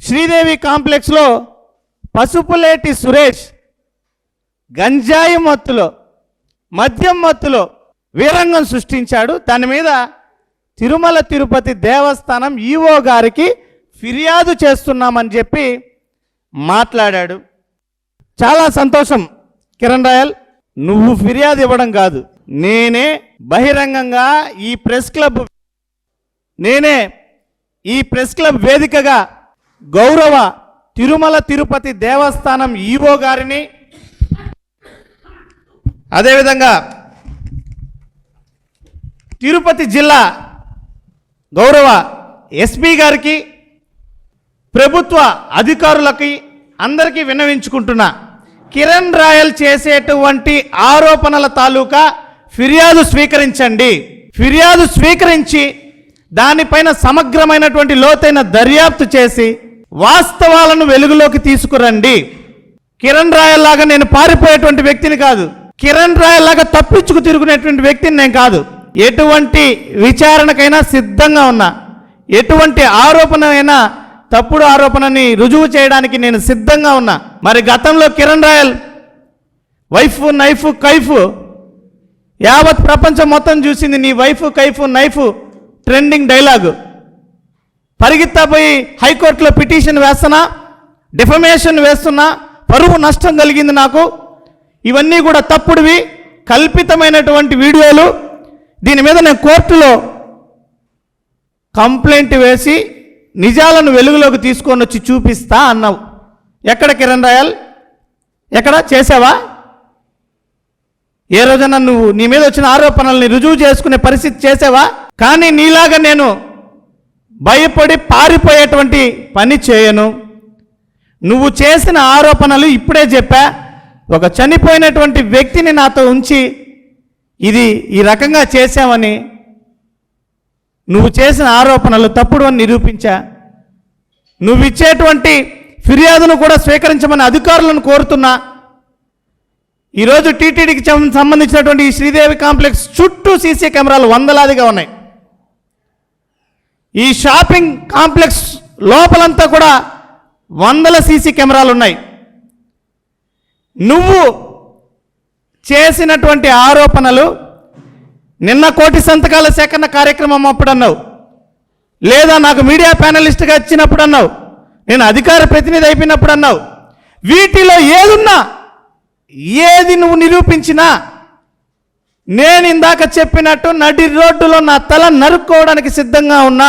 శ్రీదేవి కాంప్లెక్స్లో పసుపులేటి సురేష్ గంజాయి మత్తులో మద్యం మత్తులో వీరంగం సృష్టించాడు. దాని మీద తిరుమల తిరుపతి దేవస్థానం ఈవో గారికి ఫిర్యాదు చేస్తున్నామని చెప్పి మాట్లాడాడు. చాలా సంతోషం కిరణ్ రాయల్, నువ్వు ఫిర్యాదు ఇవ్వడం కాదు, నేనే బహిరంగంగా ఈ ప్రెస్ క్లబ్ వేదికగా గౌరవ తిరుమల తిరుపతి దేవస్థానం ఈవో గారిని, అదేవిధంగా తిరుపతి జిల్లా గౌరవ ఎస్పీ గారికి, ప్రభుత్వ అధికారులకి అందరికీ విన్నవించుకుంటున్నా, కిరణ్ రాయల్ చేసేటువంటి ఆరోపణల తాలూకా ఫిర్యాదు స్వీకరించండి. ఫిర్యాదు స్వీకరించి దానిపైన సమగ్రమైనటువంటి లోతైన దర్యాప్తు చేసి వాస్తవాలను వెలుగులోకి తీసుకురండి. కిరణ్ రాయల్ లాగా నేను పారిపోయేటువంటి వ్యక్తిని కాదు, కిరణ్ రాయల్ లాగా తప్పించుకు తిరుగునేటువంటి వ్యక్తిని నేను కాదు. ఎటువంటి విచారణకైనా సిద్ధంగా ఉన్నా, ఎటువంటి ఆరోపణ అయినా తప్పుడు ఆరోపణని రుజువు చేయడానికి నేను సిద్ధంగా ఉన్నా. మరి గతంలో కిరణ్ రాయల్ వైఫ్ నైఫ్ కైఫ్ యావత్ ప్రపంచం మొత్తం చూసింది. నీ వైఫ్ కైఫ్ నైఫ్ ట్రెండింగ్ డైలాగు. పరిగెత్తపోయి హైకోర్టులో పిటిషన్ వేస్తున్నా, డిఫమేషన్ వేస్తున్నా, పరువు నష్టం కలిగింది నాకు. ఇవన్నీ కూడా తప్పుడువి, కల్పితమైనటువంటి వీడియోలు. దీని మీద నేను కోర్టులో కంప్లైంట్ వేసి నిజాలను వెలుగులోకి తీసుకొని వచ్చి చూపిస్తా అన్నావు. ఎక్కడ కిరణ్ రాయల్, ఎక్కడ చేసావా? ఏ రోజైనా నువ్వు నీ మీద వచ్చిన ఆరోపణల్ని రుజువు చేసుకునే పరిస్థితి చేసావా? కానీ నీలాగా నేను భయపడి పారిపోయేటువంటి పని చేయను. నువ్వు చేసిన ఆరోపణలు ఇప్పుడే చెప్పా. ఒక చనిపోయినటువంటి వ్యక్తిని నాతో ఉంచి ఇది ఈ రకంగా చేశామని, నువ్వు చేసిన ఆరోపణలు తప్పుడు అని నిరూపించా. నువ్వు ఇచ్చేటువంటి ఫిర్యాదును కూడా స్వీకరించమని అధికారులను కోరుతున్నా. ఈరోజు టీటీడీకి సంబంధించినటువంటి ఈ శ్రీదేవి కాంప్లెక్స్ చుట్టూ సీసీ కెమెరాలు వందలాదిగా ఉన్నాయి. ఈ షాపింగ్ కాంప్లెక్స్ లోపలంతా కూడా వందల సీసీ కెమెరాలు ఉన్నాయి. నువ్వు చేసినటువంటి ఆరోపణలు నిన్న కోటి సంతకాల సేకరణ కార్యక్రమం అప్పుడు అన్నావు, లేదా నాకు మీడియా ప్యానలిస్ట్గా ఇచ్చినప్పుడు అన్నావు, నేను అధికార ప్రతినిధి అయిపోయినప్పుడు అన్నావు. వీటిలో ఏదున్నా, ఏది నువ్వు నిరూపించినా నేను ఇందాక చెప్పినట్టు నడి రోడ్డులో నా తల నరుక్కోవడానికి సిద్ధంగా ఉన్నా.